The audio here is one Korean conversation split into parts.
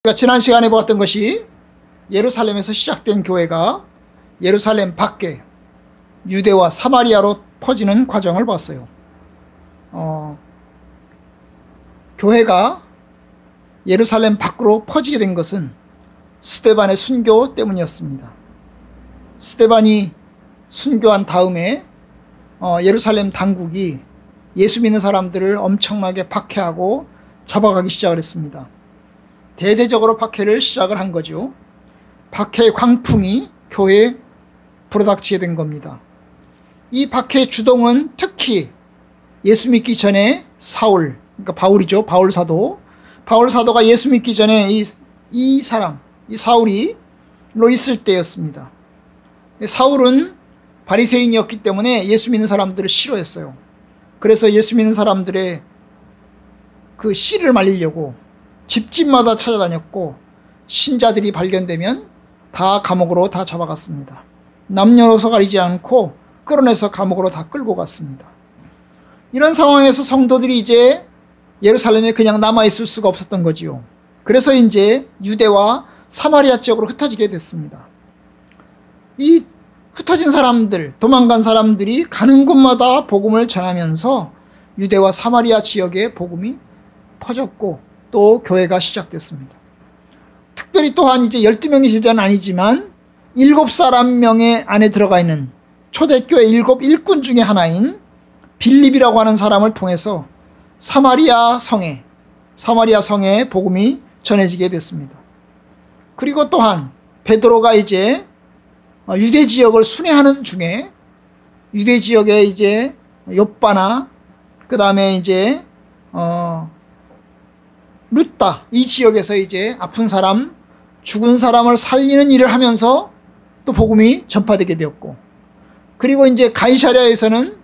우리가 지난 시간에 보았던 것이 예루살렘에서 시작된 교회가 예루살렘 밖에 유대와 사마리아로 퍼지는 과정을 봤어요. 교회가 예루살렘 밖으로 퍼지게 된 것은 스데반의 순교 때문이었습니다. 스데반이 순교한 다음에 예루살렘 당국이 예수 믿는 사람들을 엄청나게 박해하고 잡아가기 시작을 했습니다. 대대적으로 박해를 시작을 한 거죠. 박해의 광풍이 교회에 불어닥치게 된 겁니다. 이 박해의 주동은 특히 예수 믿기 전에 사울, 그러니까 바울이죠. 바울 사도가 예수 믿기 전에 이 사울이로 있을 때였습니다. 사울은 바리새인이었기 때문에 예수 믿는 사람들을 싫어했어요. 그래서 예수 믿는 사람들의 그 씨를 말리려고 집집마다 찾아다녔고, 신자들이 발견되면 다 감옥으로 다 잡아갔습니다. 남녀노소 가리지 않고 끌어내서 감옥으로 다 끌고 갔습니다. 이런 상황에서 성도들이 이제 예루살렘에 그냥 남아있을 수가 없었던 거지요. 그래서 이제 유대와 사마리아 지역으로 흩어지게 됐습니다. 이 흩어진 사람들, 도망간 사람들이 가는 곳마다 복음을 전하면서 유대와 사마리아 지역에 복음이 퍼졌고 또 교회가 시작됐습니다. 특별히 또한 이제 12명의 제자는 아니지만 7사람명의 안에 들어가 있는 초대교회 7 일꾼 중에 하나인 빌립이라고 하는 사람을 통해서 사마리아 성에 복음이 전해지게 됐습니다. 그리고 또한 베드로가 이제 유대 지역을 순회하는 중에 유대 지역에 이제 욥바나 그 다음에 이제 루따, 이 지역에서 이제 아픈 사람, 죽은 사람을 살리는 일을 하면서 또 복음이 전파되게 되었고, 그리고 이제 가이사랴에서는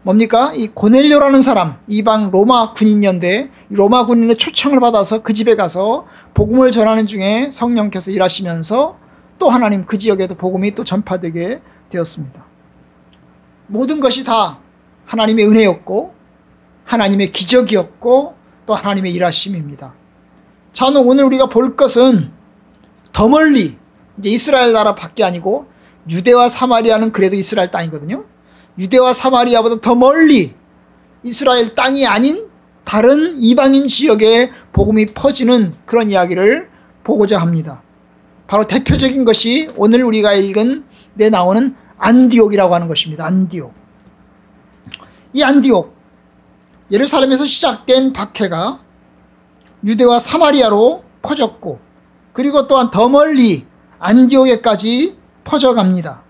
뭡니까? 이 고넬료라는 사람, 이방 로마 군인이었는데 로마 군인의 초청을 받아서 그 집에 가서 복음을 전하는 중에 성령께서 일하시면서 또 하나님 그 지역에도 복음이 또 전파되게 되었습니다. 모든 것이 다 하나님의 은혜였고 하나님의 기적이었고 또 하나님의 일하심입니다. 자, 오늘 우리가 볼 것은 더 멀리, 이제 이스라엘 나라 밖이 아니고 유대와 사마리아는 그래도 이스라엘 땅이거든요. 유대와 사마리아보다 더 멀리 이스라엘 땅이 아닌 다른 이방인 지역에 복음이 퍼지는 그런 이야기를 보고자 합니다. 바로 대표적인 것이 오늘 우리가 읽은 데 나오는 안디옥이라고 하는 것입니다. 안디옥. 이 안디옥, 예루살렘에서 시작된 박해가 유대와 사마리아로 퍼졌고, 그리고 또한 더 멀리 안디옥에까지 퍼져갑니다.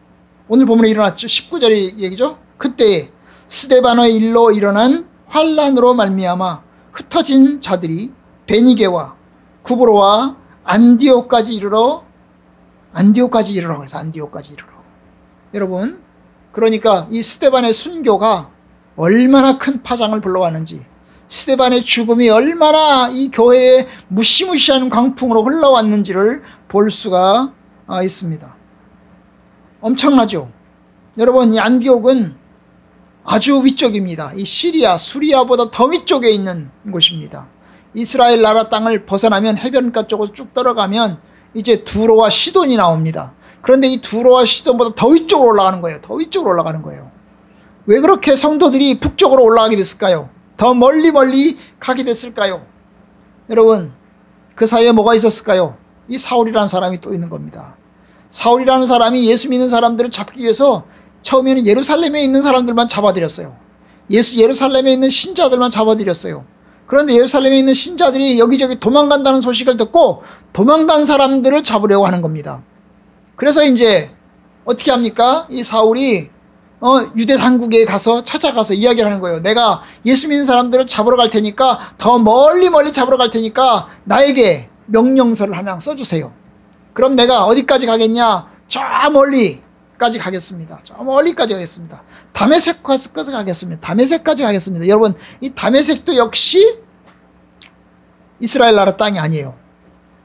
오늘 본문에 일어났죠. 19절의 얘기죠. 그때 스데반의 일로 일어난 환란으로 말미암아 흩어진 자들이 베니게와 구브로와 안디옥까지 이르러 그래서 안디옥까지 이르러. 여러분, 그러니까 이 스데반의 순교가 얼마나 큰 파장을 불러왔는지, 스데반의 죽음이 얼마나 이 교회에 무시무시한 광풍으로 흘러왔는지를 볼 수가 있습니다. 엄청나죠? 여러분, 이 안디옥은 아주 위쪽입니다. 이 시리아, 수리아보다 더 위쪽에 있는 곳입니다. 이스라엘 나라 땅을 벗어나면 해변가 쪽으로 쭉 떨어가면 이제 두로와 시돈이 나옵니다. 그런데 이 두로와 시돈보다 더 위쪽으로 올라가는 거예요. 더 위쪽으로 올라가는 거예요. 왜 그렇게 성도들이 북쪽으로 올라가게 됐을까요? 더 멀리 가게 됐을까요? 여러분, 그 사이에 뭐가 있었을까요? 이 사울이라는 사람이 또 있는 겁니다. 사울이라는 사람이 예수 믿는 사람들을 잡기 위해서 처음에는 예루살렘에 있는 사람들만 잡아들였어요. 예루살렘에 있는 신자들만 잡아들였어요. 그런데 예루살렘에 있는 신자들이 여기저기 도망간다는 소식을 듣고 도망간 사람들을 잡으려고 하는 겁니다. 그래서 이제 어떻게 합니까? 이 사울이 유대 당국에 찾아가서 이야기를 하는 거예요. 내가 예수 믿는 사람들을 잡으러 갈 테니까, 더 멀리 잡으러 갈 테니까 나에게 명령서를 하나 써주세요. 그럼 내가 어디까지 가겠냐? 저 멀리까지 가겠습니다. 저 멀리까지 가겠습니다. 다메섹까지 가겠습니다. 다메섹까지 가겠습니다. 여러분, 이 다메섹도 역시 이스라엘 나라 땅이 아니에요.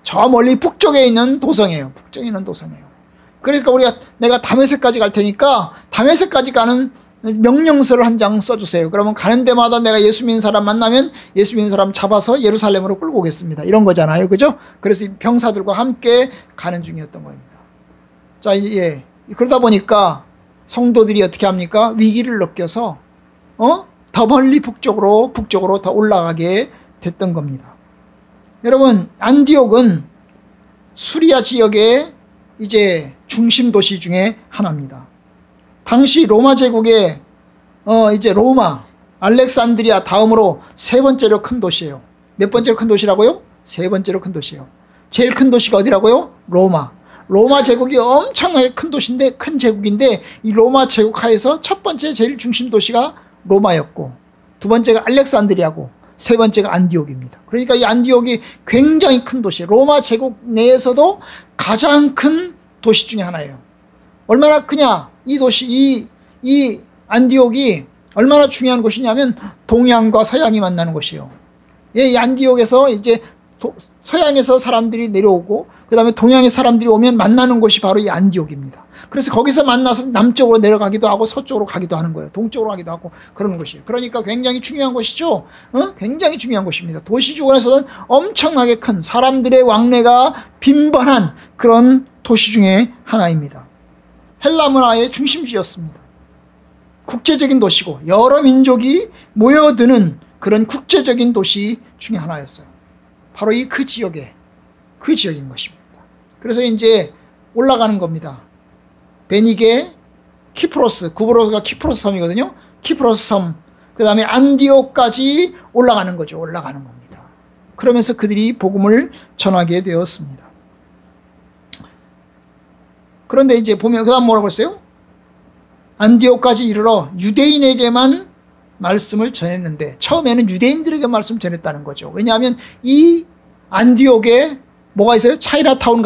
저 멀리 북쪽에 있는 도성이에요. 북쪽에 있는 도성이에요. 그러니까 내가 다메섹까지 갈 테니까 다메섹까지 가는 명령서를 한 장 써주세요. 그러면 가는 데마다 내가 예수 믿는 사람 만나면 예수 믿는 사람 잡아서 예루살렘으로 끌고 오겠습니다. 이런 거잖아요. 그죠? 그래서 병사들과 함께 가는 중이었던 겁니다. 자, 예. 그러다 보니까 성도들이 어떻게 합니까? 위기를 느껴서, 더 멀리 북쪽으로 더 올라가게 됐던 겁니다. 여러분, 안디옥은 수리아 지역의 이제 중심 도시 중에 하나입니다. 당시 로마 제국의 이제 로마, 알렉산드리아 다음으로 세 번째로 큰 도시예요. 몇 번째로 큰 도시라고요? 세 번째로 큰 도시예요. 제일 큰 도시가 어디라고요? 로마. 로마 제국이 엄청나게 큰 도시인데, 큰 제국인데, 이 로마 제국 하에서 첫 번째 제일 중심 도시가 로마였고, 두 번째가 알렉산드리아고, 세 번째가 안디옥입니다. 그러니까 이 안디옥이 굉장히 큰 도시예요. 로마 제국 내에서도 가장 큰 도시 중에 하나예요. 얼마나 크냐? 이 도시, 이 안디옥이 얼마나 중요한 곳이냐면 동양과 서양이 만나는 곳이에요. 예, 이 안디옥에서 이제 서양에서 사람들이 내려오고 그 다음에 동양의 사람들이 오면 만나는 곳이 바로 이 안디옥입니다. 그래서 거기서 만나서 남쪽으로 내려가기도 하고 서쪽으로 가기도 하는 거예요. 동쪽으로 가기도 하고 그러는 곳이에요. 그러니까 굉장히 중요한 곳이죠. 굉장히 중요한 곳입니다. 도시 중에서는 엄청나게 큰 사람들의 왕래가 빈번한 그런 도시 중에 하나입니다. 헬라 문화의 중심지였습니다. 국제적인 도시고 여러 민족이 모여드는 그런 국제적인 도시 중에 하나였어요. 바로 이 그 지역인 것입니다. 그래서 이제 올라가는 겁니다. 베니게, 키프로스, 구브로스가 키프로스 섬이거든요. 키프로스 섬, 그 다음에 안디옥까지 올라가는 거죠. 올라가는 겁니다. 그러면서 그들이 복음을 전하게 되었습니다. 그런데 이제 보면 그 다음 뭐라고 했어요? 안디옥까지 이르러 유대인에게만 말씀을 전했는데, 처음에는 유대인들에게 말씀 전했다는 거죠. 왜냐하면 이 안디옥에 뭐가 있어요? 차이나타운,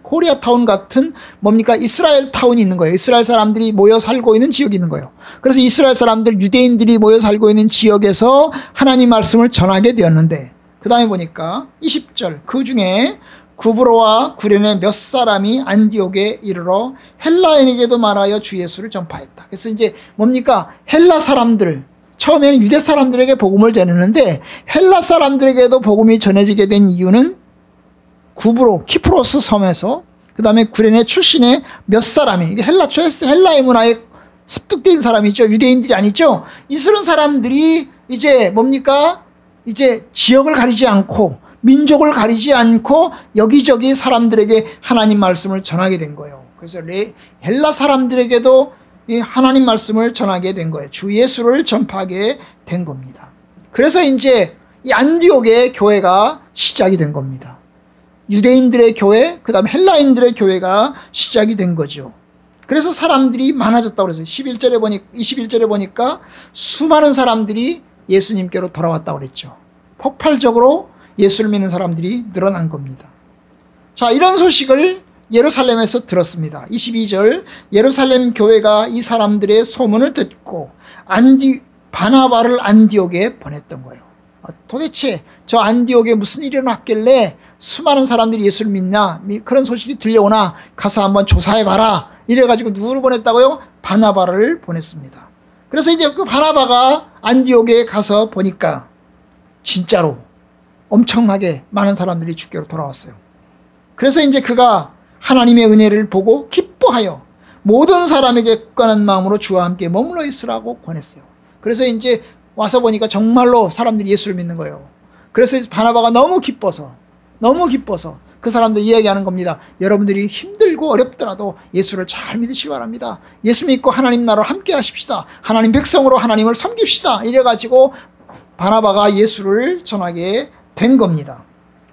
코리아타운 같은 뭡니까? 이스라엘 타운이 있는 거예요. 이스라엘 사람들이 모여 살고 있는 지역이 있는 거예요. 그래서 이스라엘 사람들, 유대인들이 모여 살고 있는 지역에서 하나님 말씀을 전하게 되었는데, 그 다음에 보니까 20절, 그 중에 구브로와 구레네 몇 사람이 안디옥에 이르러 헬라인에게도 말하여 주 예수를 전파했다. 그래서 이제 뭡니까? 헬라 사람들, 처음에는 유대 사람들에게 복음을 전했는데 헬라 사람들에게도 복음이 전해지게 된 이유는 구브로, 키프로스 섬에서 그 다음에 구레네 출신의 몇 사람이, 헬라의 문화에 습득된 사람이죠. 유대인들이 아니죠. 이스라엘 사람들이 이제 뭡니까? 이제 지역을 가리지 않고 민족을 가리지 않고 여기저기 사람들에게 하나님 말씀을 전하게 된 거예요. 그래서 헬라 사람들에게도 이 하나님 말씀을 전하게 된 거예요. 주 예수를 전파하게 된 겁니다. 그래서 이제 이 안디옥의 교회가 시작이 된 겁니다. 유대인들의 교회, 그 다음에 헬라인들의 교회가 시작이 된 거죠. 그래서 사람들이 많아졌다고 그랬어요. 21절에 보니까 수많은 사람들이 예수님께로 돌아왔다고 그랬죠. 폭발적으로 예수를 믿는 사람들이 늘어난 겁니다. 자, 이런 소식을 예루살렘에서 들었습니다. 22절, 예루살렘 교회가 이 사람들의 소문을 듣고 바나바를 안디옥에 보냈던 거예요. 도대체 저 안디옥에 무슨 일이 일어났길래 수많은 사람들이 예수를 믿나? 그런 소식이 들려오나 가서 한번 조사해봐라. 이래가지고 누구를 보냈다고요? 바나바를 보냈습니다. 그래서 이제 그 바나바가 안디옥에 가서 보니까 진짜로 엄청나게 많은 사람들이 주께로 돌아왔어요. 그래서 이제 그가 하나님의 은혜를 보고 기뻐하여 모든 사람에게 굳건한 마음으로 주와 함께 머물러 있으라고 권했어요. 그래서 이제 와서 보니까 정말로 사람들이 예수를 믿는 거예요. 그래서 바나바가 너무 기뻐서 그 사람들 이야기하는 겁니다. 여러분들이 힘들고 어렵더라도 예수를 잘 믿으시기 바랍니다. 예수 믿고 하나님 나라로 함께 하십시다. 하나님 백성으로 하나님을 섬깁시다. 이래가지고 바나바가 예수를 전하게 된 겁니다.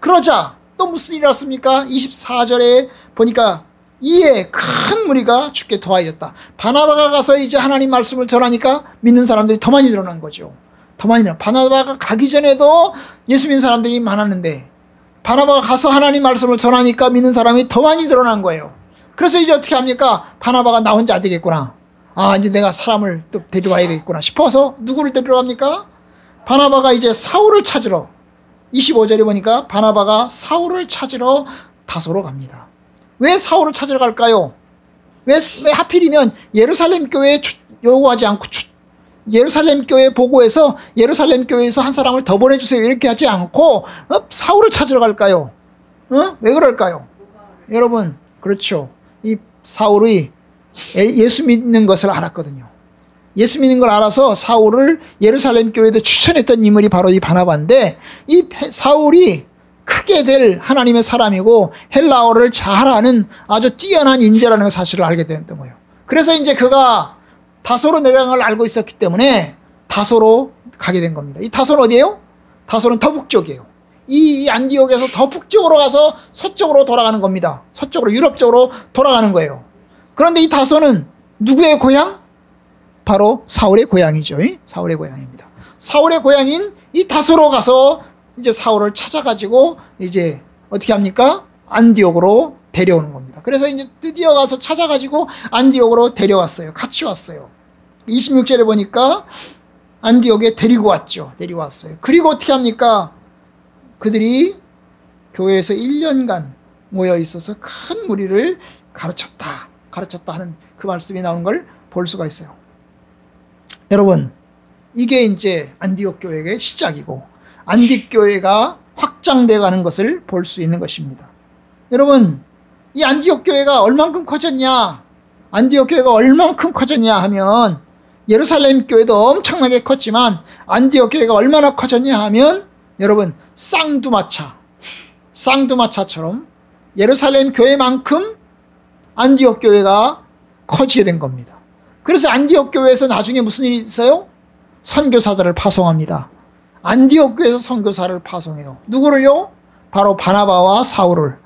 그러자 또 무슨 일이 났습니까? 24절에 보니까 이에 큰 무리가 주께 더하여졌다. 바나바가 가서 이제 하나님 말씀을 전하니까 믿는 사람들이 더 많이 늘어난 거죠. 더 많이 늘어나. 바나바가 가기 전에도 예수 믿는 사람들이 많았는데 바나바가 가서 하나님 말씀을 전하니까 믿는 사람이 더 많이 늘어난 거예요. 그래서 이제 어떻게 합니까? 바나바가 나 혼자 안 되겠구나. 이제 내가 사람을 또 데려와야 되겠구나 싶어서 누구를 데리러 갑니까? 바나바가 이제 사울을 찾으러, 25절에 보니까 바나바가 사울을 찾으러 다소로 갑니다. 왜 사울을 찾으러 갈까요? 왜 하필이면 예루살렘 교회에 요구하지 않고 예루살렘 교회 보고해서 예루살렘 교회에서 한 사람을 더 보내주세요 이렇게 하지 않고 사울을 찾으러 갈까요? 왜 그럴까요? 여러분, 그렇죠. 이 사울이 예수 믿는 것을 알았거든요. 예수 믿는 걸 알아서 사울을 예루살렘 교회에 추천했던 인물이 바로 이 바나바인데, 이 사울이 크게 될 하나님의 사람이고 헬라어를 잘하는 아주 뛰어난 인재라는 사실을 알게 됐던 거예요. 그래서 이제 그가 다소로 내려간 걸 알고 있었기 때문에 다소로 가게 된 겁니다. 이 다소는 어디예요? 다소는 더 북쪽이에요. 이 안디옥에서 더 북쪽으로 가서 서쪽으로 돌아가는 겁니다. 서쪽으로, 유럽 쪽으로 돌아가는 거예요. 그런데 이 다소는 누구의 고향? 바로 사울의 고향이죠. 사울의 고향입니다. 사울의 고향인 이 다소로 가서 이제 사울을 찾아가지고 이제 어떻게 합니까? 안디옥으로 데려오는 겁니다. 그래서 이제 드디어 가서 찾아가지고 안디옥으로 데려왔어요. 같이 왔어요. 26절에 보니까 안디옥에 데리고 왔죠. 데리고 왔어요. 그리고 어떻게 합니까? 그들이 교회에서 1년간 모여 있어서 큰 무리를 가르쳤다 하는 그 말씀이 나오는 걸 볼 수가 있어요. 여러분, 이게 이제 안디옥 교회의 시작이고 안디옥 교회가 확장돼 가는 것을 볼 수 있는 것입니다. 여러분, 이 안디옥 교회가 얼만큼 커졌냐? 안디옥 교회가 얼만큼 커졌냐 하면 예루살렘 교회도 엄청나게 컸지만 안디옥 교회가 얼마나 커졌냐 하면 여러분, 쌍두마차처럼 예루살렘 교회만큼 안디옥 교회가 커지게 된 겁니다. 그래서 안디옥 교회에서 나중에 무슨 일이 있어요? 선교사들을 파송합니다. 안디옥 교회에서 선교사를 파송해요. 누구를요? 바로 바나바와 사울을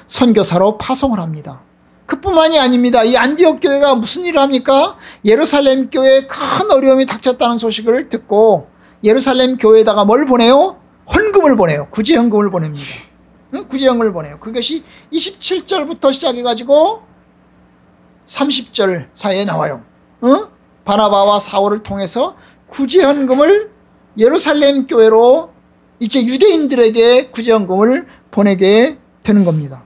선교사로 파송을 합니다. 그뿐만이 아닙니다. 이 안디옥 교회가 무슨 일을 합니까? 예루살렘 교회에 큰 어려움이 닥쳤다는 소식을 듣고 예루살렘 교회에다가 뭘 보내요? 헌금을 보내요. 구제헌금을 보냅니다. 구제헌금을 보내요. 그것이 27절부터 시작해가지고 30절 사이에 나와요. 바나바와 사울을 통해서 구제헌금을 예루살렘 교회로 이제 유대인들에게 구제헌금을 보내게 되는 겁니다.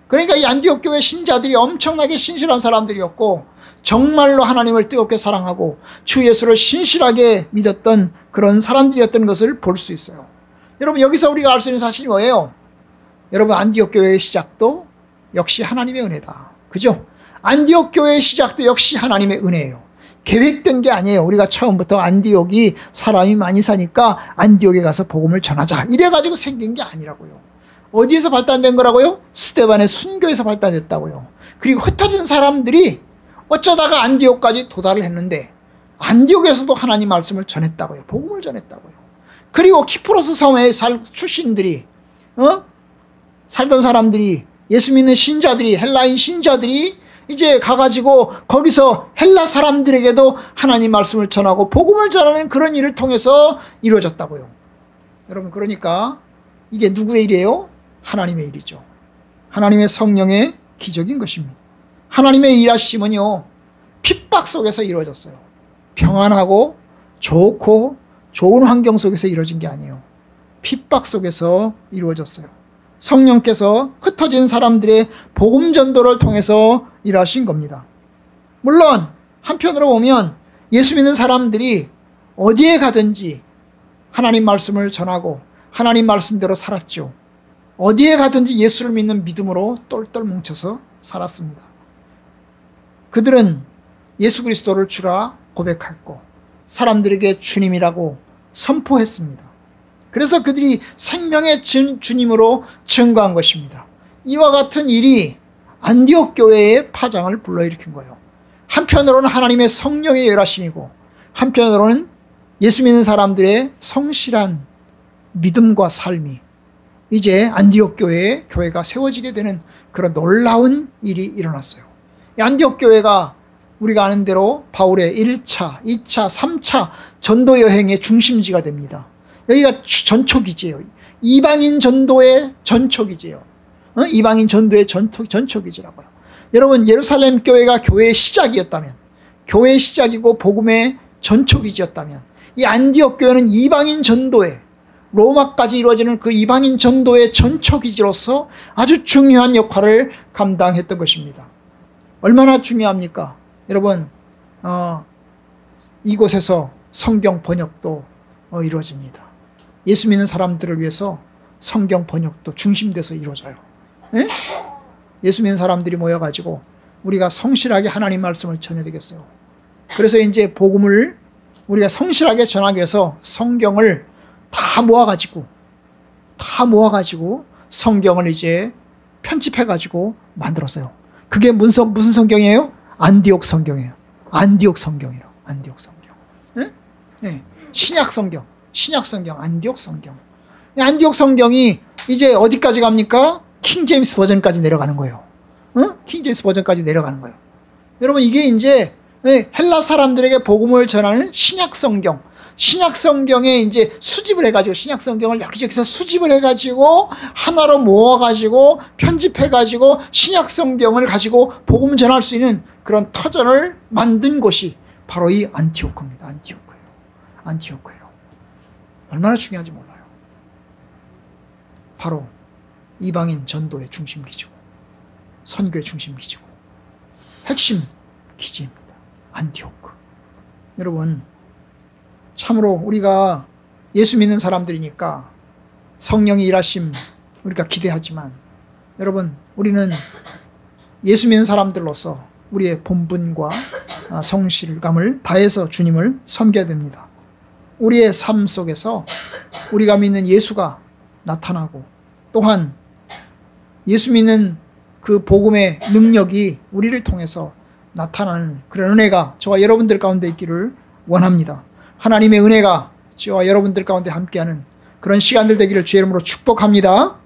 그러니까 이 안디옥 교회 신자들이 엄청나게 신실한 사람들이었고 정말로 하나님을 뜨겁게 사랑하고 주 예수를 신실하게 믿었던 그런 사람들이었던 것을 볼 수 있어요. 여러분, 여기서 우리가 알 수 있는 사실이 뭐예요? 여러분, 안디옥 교회의 시작도 역시 하나님의 은혜다. 그죠? 안디옥 교회의 시작도 역시 하나님의 은혜예요. 계획된 게 아니에요. 우리가 처음부터 안디옥이 사람이 많이 사니까 안디옥에 가서 복음을 전하자 이래가지고 생긴 게 아니라고요. 어디에서 발단된 거라고요? 스데반의 순교에서 발단됐다고요. 그리고 흩어진 사람들이 어쩌다가 안디옥까지 도달을 했는데 안디옥에서도 하나님 말씀을 전했다고요. 복음을 전했다고요. 그리고 키프로스 섬의 출신들이 살던 사람들이, 예수 믿는 신자들이, 헬라인 신자들이 이제 가가지고 거기서 헬라 사람들에게도 하나님 말씀을 전하고 복음을 전하는 그런 일을 통해서 이루어졌다고요. 여러분, 그러니까 이게 누구의 일이에요? 하나님의 일이죠. 하나님의 성령의 기적인 것입니다. 하나님의 일하심은요, 핍박 속에서 이루어졌어요. 평안하고 좋고 좋은 환경 속에서 이루어진 게 아니에요. 핍박 속에서 이루어졌어요. 성령께서 흩어진 사람들의 복음 전도를 통해서 일하신 겁니다. 물론 한편으로 보면 예수 믿는 사람들이 어디에 가든지 하나님 말씀을 전하고 하나님 말씀대로 살았죠. 어디에 가든지 예수를 믿는 믿음으로 똘똘 뭉쳐서 살았습니다. 그들은 예수 그리스도를 주라 고백했고 사람들에게 주님이라고 선포했습니다. 그래서 그들이 생명의 주님으로 증거한 것입니다. 이와 같은 일이 안디옥 교회의 파장을 불러일으킨 거예요. 한편으로는 하나님의 성령의 열하심이고 한편으로는 예수 믿는 사람들의 성실한 믿음과 삶이 이제 안디옥 교회가 세워지게 되는 그런 놀라운 일이 일어났어요. 안디옥 교회가 우리가 아는 대로 바울의 1차, 2차, 3차 전도 여행의 중심지가 됩니다. 여기가 전초기지예요. 이방인 전도의 전초기지예요. 이방인 전도의 전초기지라고요. 여러분, 예루살렘 교회가 교회의 시작이었다면, 교회의 시작이고 복음의 전초기지였다면, 이 안디옥 교회는 이방인 전도의, 로마까지 이루어지는 그 이방인 전도의 전초기지로서 아주 중요한 역할을 감당했던 것입니다. 얼마나 중요합니까? 여러분, 이곳에서 성경 번역도 이루어집니다. 예수 믿는 사람들을 위해서 성경 번역도 중심돼서 이루어져요. 예? 예수 믿는 사람들이 모여가지고 우리가 성실하게 하나님 말씀을 전해야 되겠어요. 그래서 이제 복음을 우리가 성실하게 전하기 위해서 성경을 다 모아가지고 성경을 이제 편집해가지고 만들었어요. 그게 무슨 성경이에요? 안디옥 성경이에요. 안디옥 성경이에요. 안디옥 성경. 예? 예. 신약 성경, 안디옥 성경. 안디옥 성경이 이제 어디까지 갑니까? 킹 제임스 버전까지 내려가는 거예요. 킹 제임스 버전까지 내려가는 거예요. 여러분, 이게 이제 헬라 사람들에게 복음을 전하는 신약 성경. 신약 성경에 이제 수집을 해가지고, 신약 성경을 여기저기서 수집을 해가지고, 하나로 모아가지고, 편집해가지고, 신약 성경을 가지고 복음 전할 수 있는 그런 터전을 만든 곳이 바로 이 안티오크입니다. 안티오크예요. 얼마나 중요한지 몰라요. 바로 이방인 전도의 중심기지고, 선교의 중심기지고, 핵심 기지입니다. 안티오크. 여러분, 참으로 우리가 예수 믿는 사람들이니까 성령이 일하심 우리가 기대하지만, 여러분, 우리는 예수 믿는 사람들로서 우리의 본분과 성실감을 다해서 주님을 섬겨야 됩니다. 우리의 삶 속에서 우리가 믿는 예수가 나타나고, 또한 예수 믿는 그 복음의 능력이 우리를 통해서 나타나는 그런 은혜가 저와 여러분들 가운데 있기를 원합니다. 하나님의 은혜가 저와 여러분들 가운데 함께하는 그런 시간들 되기를 주의 이름으로 축복합니다.